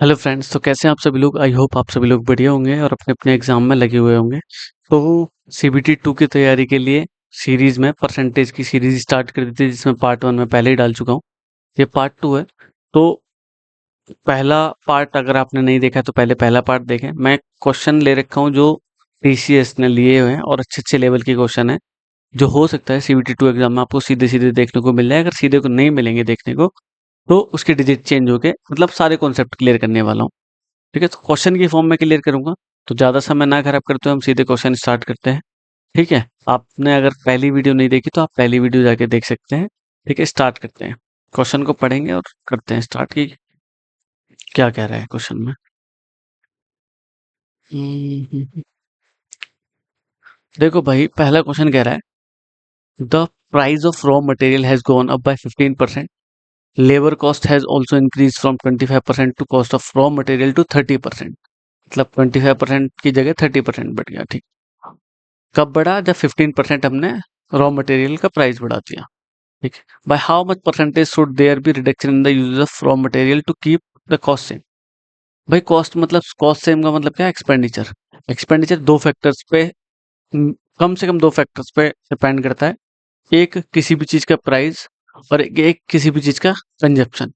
Hello friends, तो कैसे हैं आप सभी लोग। आई होप आप सभी लोग बढ़िया होंगे और अपने अपने एग्जाम में लगे हुए होंगे। तो सीबीटी 2 की तैयारी के लिए सीरीज में परसेंटेज की सीरीज स्टार्ट कर दी थी, जिसमें पार्ट 1 में पहले ही डाल चुका हूँ। ये पार्ट 2 है। तो पहला पार्ट अगर आपने नहीं देखा तो पहले पहला पार्ट देखें। मैं क्वेश्चन ले रखा हूँ जो टीसीएस ने लिए हुए हैं और अच्छे अच्छे लेवल के क्वेश्चन है, जो हो सकता है सीबीटी 2 एग्जाम में आपको सीधे सीधे देखने को मिल जाए। अगर सीधे को नहीं मिलेंगे देखने को तो उसके डिजिट चेंज होके मतलब सारे कॉन्सेप्ट क्लियर करने वाला हूँ। ठीक है, तो क्वेश्चन की फॉर्म में क्लियर करूंगा। तो ज्यादा समय ना खराब करते हुए हम सीधे क्वेश्चन स्टार्ट करते हैं। ठीक है, आपने अगर पहली वीडियो नहीं देखी तो आप पहली वीडियो जाके देख सकते हैं। ठीक है, स्टार्ट करते हैं। क्वेश्चन को पढ़ेंगे और करते हैं स्टार्ट की क्या कह रहा है क्वेश्चन में। हम्म, देखो भाई, पहला क्वेश्चन कह रहा है the price of raw material has gone up by 15%। Labour cost has also increase from 25% to cost of raw material to 30%। मतलब 25% की जगह 30% बढ़ गया। ठीक, कब बढ़ा? जब 15% हमने रॉ मटेरियल का प्राइस बढ़ा दिया। ठीक है, by how much percentage should there be reduction in the use of raw material to keep the cost same. भाई कॉस्ट मतलब कॉस्ट सेम का मतलब क्या है? एक्सपेंडिचर। एक्सपेंडिचर दो फैक्टर्स पे कम से कम दो फैक्टर्स पे डिपेंड करता है। एक किसी भी चीज का प्राइस और एक किसी भी चीज का कंजप्शन।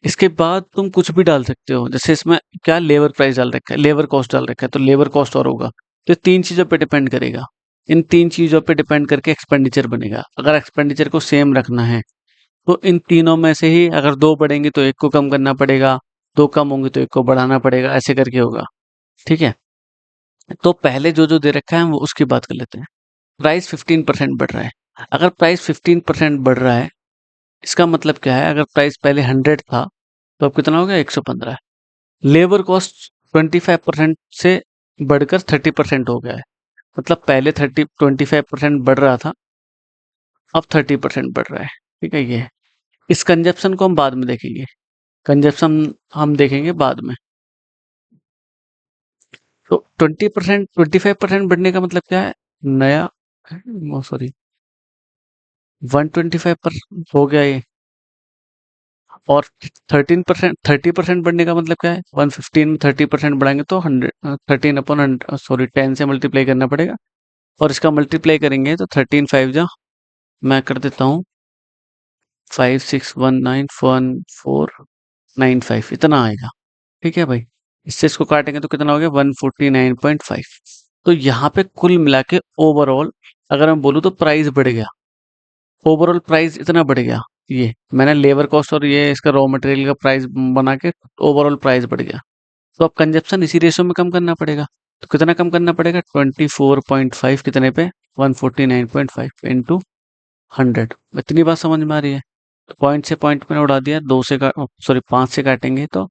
इसके बाद तुम कुछ भी डाल सकते हो। जैसे इसमें क्या लेबर प्राइस डाल रखा है, लेबर कॉस्ट डाल रखा है, तो लेबर कॉस्ट और होगा। तो ये तीन चीजों पे डिपेंड करेगा। इन तीन चीजों पे डिपेंड करके एक्सपेंडिचर बनेगा। अगर एक्सपेंडिचर को सेम रखना है तो इन तीनों में से ही अगर दो बढ़ेंगे तो एक को कम करना पड़ेगा, दो कम होंगे तो एक को बढ़ाना पड़ेगा, ऐसे करके होगा। ठीक है, तो पहले जो जो दे रखा है वो उसकी बात कर लेते हैं। प्राइस 15% बढ़ रहा है। अगर प्राइस 15% बढ़ रहा है, इसका मतलब क्या है? अगर प्राइस पहले 100 था तो अब कितना हो गया? 115 है। लेबर कॉस्ट 25% से बढ़कर 30% हो गया है। मतलब पहले 25% बढ़ रहा था, अब 30% बढ़ रहा है। ठीक है, ये है। इस कंजप्शन को हम बाद में देखेंगे। कंजप्शन हम देखेंगे बाद में। तो 20% 25% बढ़ने का मतलब क्या है? नया, सॉरी, 125% हो गया ये। और 30% बढ़ने का मतलब क्या है? 115 में 30% बढ़ाएंगे तो 13 अपॉन, सॉरी, 10 से मल्टीप्लाई करना पड़ेगा। और इसका मल्टीप्लाई करेंगे तो 13 5 जा, मैं कर देता हूँ 56191495 इतना आएगा। ठीक है भाई, इससे इसको काटेंगे तो कितना हो गया? 149.5। तो यहाँ पे कुल मिला के ओवरऑल अगर मैं बोलूँ तो प्राइस बढ़ गया। ओवरऑल प्राइस इतना बढ़ गया। ये मैंने लेबर कॉस्ट और ये इसका रॉ मटेरियल का प्राइस बना के ओवरऑल प्राइस बढ़ गया। तो अब कंजप्शन इसी रेशियो में कम करना पड़ेगा। तो कितना कम करना पड़ेगा? 24.5 कितने पे? 149.5 इंटू 100। इतनी बात समझ में आ रही है? तो पॉइंट से पॉइंट में उड़ा दिया। दो से सॉरी, 5 से काटेंगे तो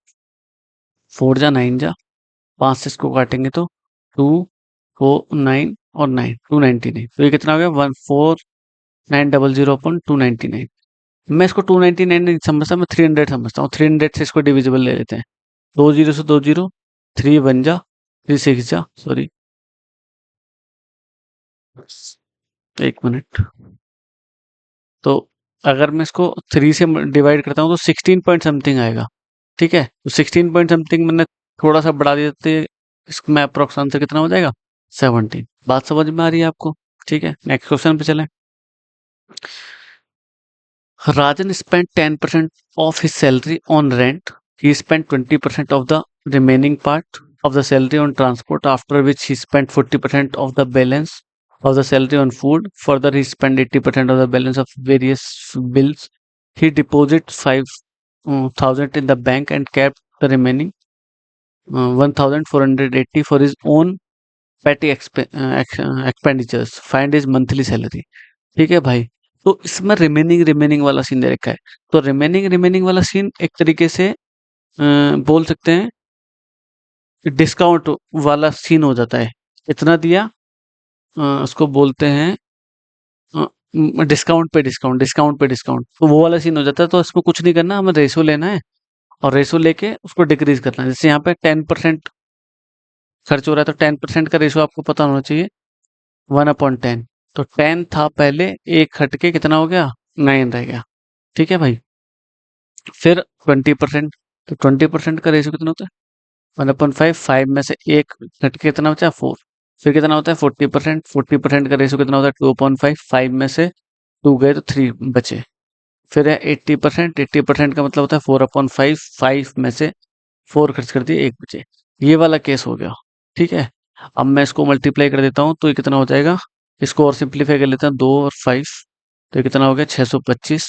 4 जा 9 जा, 5 से इसको काटेंगे तो 2 4 9 और 9 299। तो ये कितना हो गया? 14900 अपॉन 299। मैं इसको 299 नहीं समझता, मैं 300 समझता हूँ। 300 से इसको डिविजिबल ले लेते हैं। दो जीरो से दो जीरो, 3 बन जा, 3 6 जा, सॉरी, एक मिनट। तो अगर मैं इसको 3 से डिवाइड करता हूँ तो 16 पॉइंट समथिंग आएगा। ठीक है, तो 16 पॉइंट समथिंग मैंने थोड़ा सा बढ़ा दिया तो इसमें अप्रोक्स आंसर कितना हो जाएगा? 17। बात समझ में आ रही है आपको? ठीक है, नेक्स्ट क्वेश्चन पे चलें। Rajan spent 10% of his salary on rent. He spent 20% of the remaining part of the salary on transport, after which he spent 40% of the balance of the salary on food. Further, he spent 80% of the balance of various bills. He deposited 5,000 in the bank and kept the remaining 1,480 for his own petty expenditures. Find his monthly salary. ठीक है भाई, तो इसमें remaining remaining वाला scene दे रखा है। तो remaining remaining वाला सीन एक तरीके से बोल सकते हैं डिस्काउंट वाला सीन हो जाता है। इतना दिया, उसको बोलते हैं डिस्काउंट पे डिस्काउंट, डिस्काउंट पे डिस्काउंट, तो वो वाला सीन हो जाता है। तो इसमें कुछ नहीं करना, हमें रेशो लेना है और रेशो लेके उसको डिक्रीज करना है। जैसे यहाँ पे 10% खर्च हो रहा है तो 10% का रेशो आपको पता होना चाहिए, 1/10। तो 10 था पहले, एक हट के कितना हो गया? 9 रह गया। ठीक है भाई, फिर 20%। तो 20% का रेशियो कितना होता है? 1/5, 5 में से एक घट के कितना बचा? 4। फिर कितना होता है? 40%। 40% का रेशियो कितना होता है? 2/5, 5 में से 2 गए तो 3 बचे। फिर है 80%। 80% का मतलब होता है 4/5, 5 में से 4 खर्च कर दिए, 1 बचे। ये वाला केस हो गया। ठीक है। अब मैं इसको मल्टीप्लाई कर देता हूँ तो ये कितना हो जाएगा? इसको और सिंप्लीफाई कर लेते हैं, 2 और 5, तो ये कितना हो गया? 625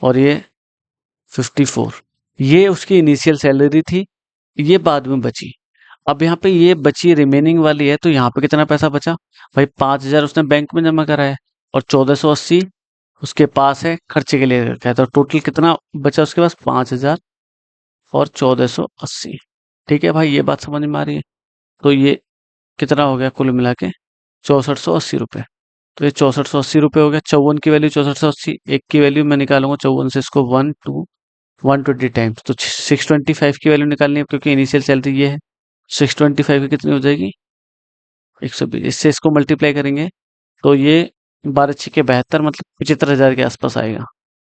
और ये 54। ये उसकी इनिशियल सैलरी थी, ये बाद में बची। अब यहाँ पे ये बची रिमेनिंग वाली है, तो यहाँ पे कितना पैसा बचा? भाई 5,000 उसने बैंक में जमा करा है और 1480 उसके पास है, खर्चे के लिए रखा है। तो टोटल कितना बचा उसके पास? 5,000 और 1480। ठीक है भाई, ये बात समझ में आ रही है? तो ये कितना हो गया कुल मिला के? 6480 रुपये। तो ये 6480 रुपये हो गया। 54 की वैल्यू 6480, एक की वैल्यू मैं निकालूंगा 54 से, इसको 120 टाइम्स, तो 625 की वैल्यू निकालनी है क्योंकि इनिशियल सैलरी ये है। 625 की कितनी हो जाएगी? 120। इससे इसको मल्टीप्लाई करेंगे तो ये 12×6 = 72, मतलब 75,000 के आसपास आएगा।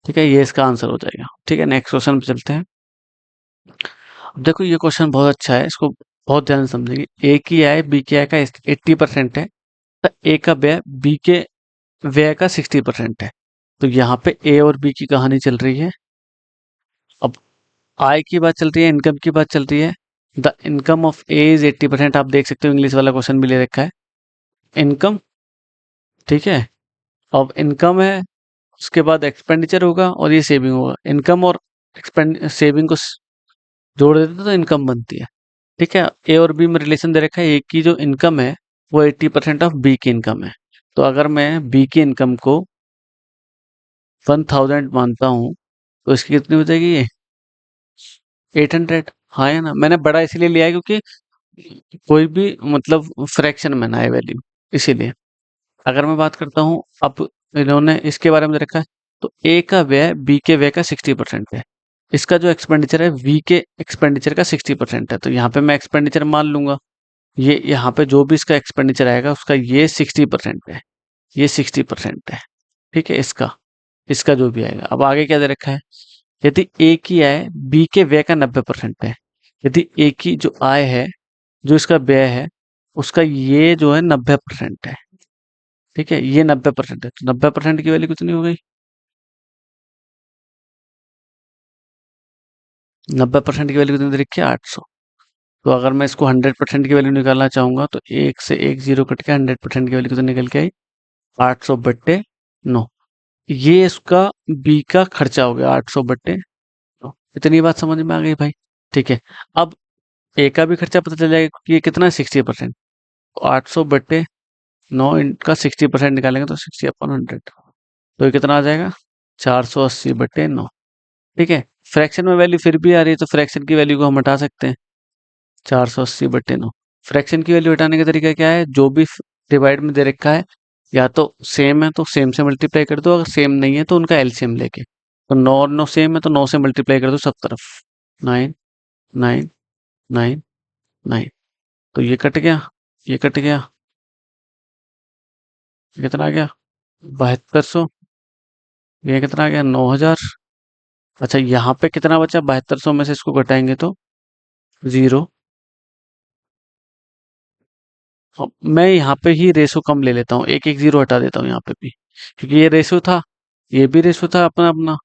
ठीक है, ये इसका आंसर हो जाएगा। ठीक है, नेक्स्ट क्वेश्चन पे चलते हैं। अब देखो ये क्वेश्चन बहुत अच्छा है, इसको बहुत ध्यान से समझेंगे। ए की आय बी के आय का 80% है, तो ए का व्यय बी के व्यय का 60% है। तो यहाँ पे ए और बी की कहानी चल रही है। अब आय की बात चल रही है, इनकम की बात चल रही है। The income of A is 80%। आप देख सकते हो इंग्लिश वाला क्वेश्चन भी ले रखा है, इनकम। ठीक है, अब इनकम है, उसके बाद एक्सपेंडिचर होगा और ये सेविंग होगा। इनकम और सेविंग को जोड़ देते हैं तो इनकम बनती है। ठीक है, ए और बी में रिलेशन दे रखा है। ए की जो इनकम है वो 80% ऑफ बी की इनकम है। तो अगर मैं बी की इनकम को 1000 मानता हूँ तो इसकी कितनी हो जाएगी? ये 800। हाँ है ना, मैंने बड़ा इसीलिए लिया है क्योंकि कोई भी मतलब फ्रैक्शन में ना है वैल्यू, इसीलिए। अगर मैं बात करता हूँ, अब इन्होंने इसके बारे में दे रखा है, तो ए का व्यय बी के व्यय का 60% है। इसका जो एक्सपेंडिचर है वी के एक्सपेंडिचर का 60% है, तो यहाँ पे मैं एक्सपेंडिचर मान लूंगा। ये यहाँ पे जो भी इसका एक्सपेंडिचर आएगा उसका ये 60% है, ये 60% है। ठीक है, इसका इसका जो भी आएगा। अब आगे क्या दे रखा है? यदि ए की आय बी के व्यय का 90% है, यदि ए की जो आय है, जो इसका व्यय है, उसका ये जो है 90% है। ठीक है, ये 90% है, तो 90% की वैल्यू कितनी हो गई? 90% की वैल्यू कितनी दे रखी है? 800। तो अगर मैं इसको 100% की वैल्यू निकालना चाहूंगा तो एक से एक जीरो कट के 100% की वैल्यू कितनी निकल के आई? 800/9। ये इसका बी का खर्चा हो गया, 800/9। इतनी बात समझ में आ गई भाई? ठीक है, अब ए का भी खर्चा पता चल जाएगा क्योंकि ये कितना है? 60%। 800/9 इनका 60% निकालेंगे तो 60/100, तो ये कितना आ जाएगा? 480/9। ठीक है, फ्रैक्शन में वैल्यू फिर भी आ रही है तो फ्रैक्शन की वैल्यू को हम हटा सकते हैं। 480/9। फ्रैक्शन की वैल्यू हटाने का तरीका क्या है? जो भी डिवाइड में दे रखा है, या तो सेम है तो सेम से मल्टीप्लाई कर दो, अगर सेम नहीं है तो उनका एलसीएम लेके। तो 9 और 9 सेम है तो 9 से मल्टीप्लाई कर दो सब तरफ। 9 9 9 9। तो ये कट गया, ये कट गया, ये कितना आ गया? 7200। ये कितना आ गया? 9000। अच्छा, यहाँ पे कितना बचा? 7200 में से इसको घटाएंगे तो 0। अब मैं यहाँ पे ही रेशो कम ले लेता हूँ, एक एक जीरो हटा देता हूँ यहाँ पे भी, क्योंकि ये रेशो था, ये भी रेशो था अपना अपना।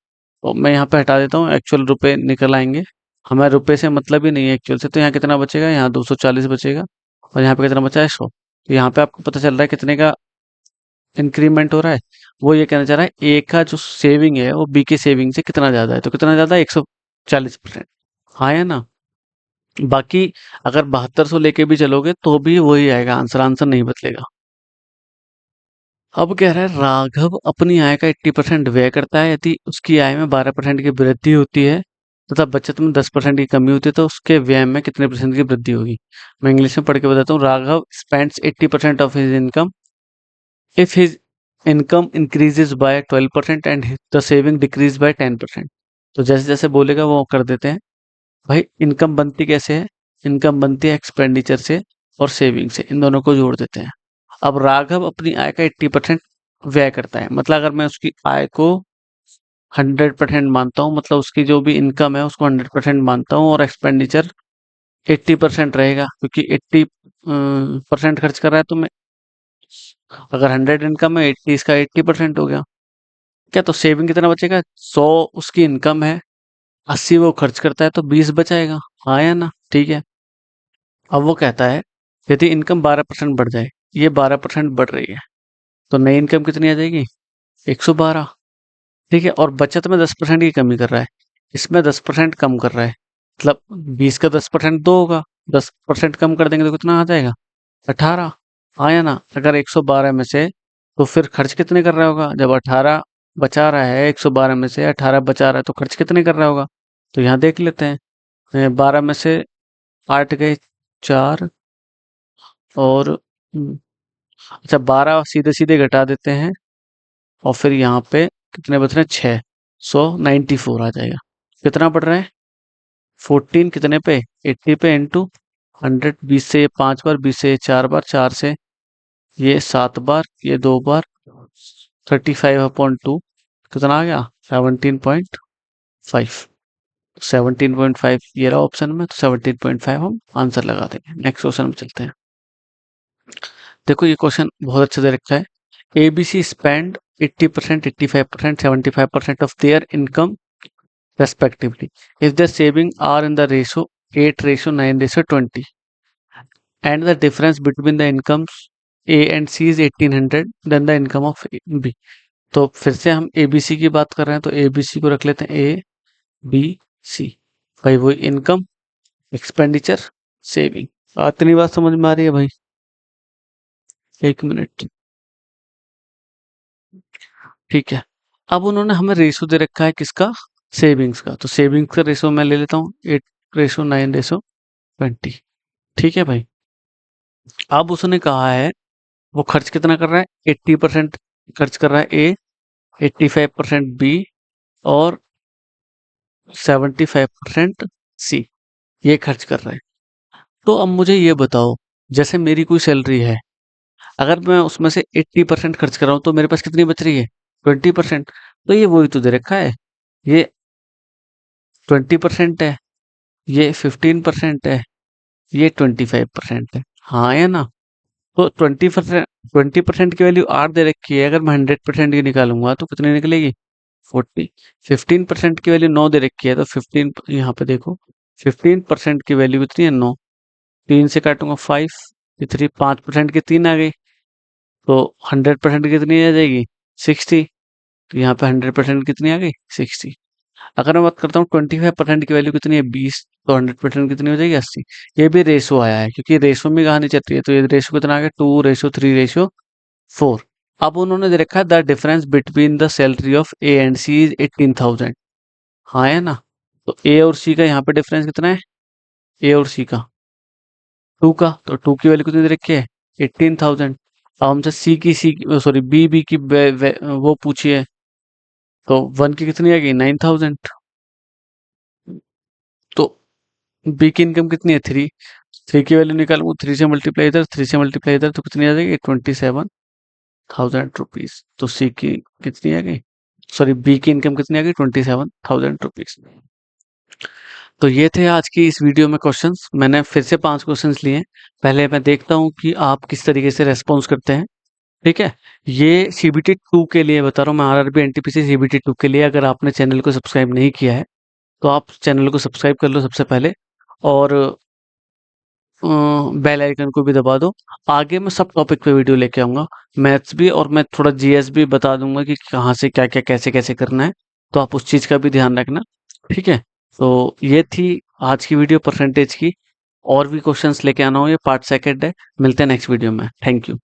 तो मैं यहाँ पे हटा देता हूँ, एक्चुअल रुपए निकल आएंगे। हमें रुपए से मतलब ही नहीं है एक्चुअल से, तो यहाँ कितना बचेगा? यहाँ 240 बचेगा और यहाँ पे कितना बचा है? 100। तो यहाँ पे आपको पता चल रहा है कितने का इंक्रीमेंट हो रहा है। वो ये कहना चाह रहा है ए का जो सेविंग है वो बी के सेविंग से कितना ज्यादा है, तो कितना ज्यादा है? 140%। हाँ है ना? बाकी अगर 7200 लेके भी चलोगे तो भी वही आएगा आंसर, आंसर नहीं बदलेगा। अब कह रहा है राघव अपनी आय का 80% व्यय करता है, यदि उसकी आय में 12% की वृद्धि होती है तथा बचत में 10% की कमी होती है तो उसके व्यय में कितने परसेंट की वृद्धि होगी? मैं इंग्लिश में पढ़ के बताता हूँ। Raghav spends 80% of his income if his income increases by 12% and the saving decrease by 10%। तो जैसे जैसे बोलेगा वो कर देते हैं। भाई इनकम बनती कैसे है? इनकम बनती है एक्सपेंडिचर से और सेविंग से, इन दोनों को जोड़ देते हैं। अब राघव अपनी आय का 80% व्यय करता है, मतलब अगर मैं उसकी आय को 100% मानता हूँ, मतलब उसकी जो भी इनकम है उसको 100% मानता हूँ, और एक्सपेंडिचर 80% रहेगा, क्योंकि 80% खर्च कर रहा है, तो मैं अगर 100 इनकम है, 80 इसका 80% हो गया। क्या, तो सेविंग कितना बचेगा? 100 उसकी इनकम है, 80 वो खर्च करता है, तो 20 बचाएगा। हाँ या ना? ठीक है। अब वो कहता है यदि इनकम 12% बढ़ जाए, ये 12% बढ़ रही है, तो नई इनकम कितनी आ जाएगी? 112। ठीक है, और बचत में 10% की कमी कर रहा है, इसमें 10% कम कर रहा है, मतलब 20 का 10% दो होगा, 10% कम कर देंगे तो कितना आ जाएगा? 18। आया ना? अगर 112 में से, तो फिर खर्च कितने कर रहा होगा? जब 18 बचा रहा है, 112 में से 18 बचा रहा है, तो खर्च कितने कर रहा होगा? तो यहाँ देख लेते हैं। 12 में से 8 गए, 4, और अच्छा, 12 सीधे सीधे घटा देते हैं, और फिर यहाँ पे कितने बच रहे हैं? 6, 194 आ जाएगा। कितना बढ़ रहा है? 14 कितने पे? 80 पे, इंटू 100। 20 से ये 5 बार, 20 से ये 4 बार, 4 से ये 7 बार, ये 2 बार, 35/2 कितना आ गया? 17.5। 17.5 ये रहा ऑप्शन में, तो 17.5 हम आंसर लगा देंगे। नेक्स्ट क्वेश्चन में चलते हैं। देखो, ये क्वेश्चन बहुत अच्छा दे रखा है। ABC spend 80%, 85%, 75% of their income respectively if their saving are in the ratio 8:9:20, and the difference between the incomes A and C is 1800, then the income of B। तो फिर से हम एबीसी की बात कर रहे हैं, तो एबीसी को रख लेते हैं ABC। भाई वो इनकम, एक्सपेंडिचर, सेविंग। इतनी बात समझ में आ रही है भाई? एक मिनट। ठीक है। अब उन्होंने हमें रेशो दे रखा है किसका? सेविंग्स का। तो सेविंग्स का रेशो मैं ले लेता हूँ 8:9:20। ठीक है भाई। अब उसने कहा है वो खर्च कितना कर रहा है? 80% खर्च कर रहा है ए, 85% बी, और 75% सी, ये खर्च कर रहा है। तो अब मुझे ये बताओ, जैसे मेरी कोई सैलरी है, अगर मैं उसमें से 80% खर्च कर रहा हूँ, तो मेरे पास कितनी बच रही है? 20%। तो ये वही तो दे रखा है, ये 20% है, ये 15% है, ये 25% है। हाँ या ना? तो 20% की वैल्यू 8 दे रखी है, अगर मैं 100% की निकालूंगा तो कितनी निकलेगी? 40। 15% की वैल्यू 9 दे रखी है, तो 15, यहाँ पे देखो, 15% की वैल्यू कितनी है? 9। 3 से काटूंगा 5, ये 3, 5% की 3 आ गई, तो 100% कितनी आ जाएगी? 60। तो यहाँ पे 100% कितनी आ गई? 60। अगर मैं बात करता हूँ 25% की वैल्यू कितनी है? 20। तो 100% कितनी हो जाएगी? 80। ये भी रेशो आया है, क्योंकि रेशो में कहानी चलती है, तो ये रेशो कितना आ गया? 2:3:4। अब उन्होंने दे रखा है the difference between the salary of A and C is 18,000। हाँ है ना? तो ए और सी का यहाँ पे डिफरेंस कितना है? ए और सी का 2 का, तो 2 की वैल्यू कितनी दे रखी है? 18,000। अब हमसे सी सॉरी बी की वो पूछिए, तो 1 की कितनी आ गई? 9,000। तो बी की इनकम कितनी है? 3। 3 की वैल्यू निकालूंगा, 3 से मल्टीप्लाई इधर, 3 से मल्टीप्लाई इधर, तो कितनी आ जाएगी? 27,000 रुपीज। तो सी की कितनी आ गई? सॉरी, बी की इनकम कितनी आ गई? 27,000 रुपीज। तो ये थे आज की इस वीडियो में क्वेश्चंस। मैंने फिर से 5 क्वेश्चंस लिए हैं। पहले मैं देखता हूँ कि आप किस तरीके से रेस्पॉन्स करते हैं। ठीक है। ये सीबीटी 2 के लिए बता रहा हूँ मैं, आरआरबी एनटीपीसी सीबीटी 2 के लिए। अगर आपने चैनल को सब्सक्राइब नहीं किया है, तो आप चैनल को सब्सक्राइब कर लो सबसे पहले, और बेल आइकन को भी दबा दो। आगे मैं सब टॉपिक पे वीडियो लेके आऊंगा, मैथ्स भी, और मैं थोड़ा जीएस भी बता दूंगा कि कहाँ से क्या क्या कैसे कैसे करना है। तो आप उस चीज का भी ध्यान रखना। ठीक है। तो ये थी आज की वीडियो परसेंटेज की। और भी क्वेश्चंस लेके आना हो, ये पार्ट सेकंड है। मिलते हैं नेक्स्ट वीडियो में। Thank you.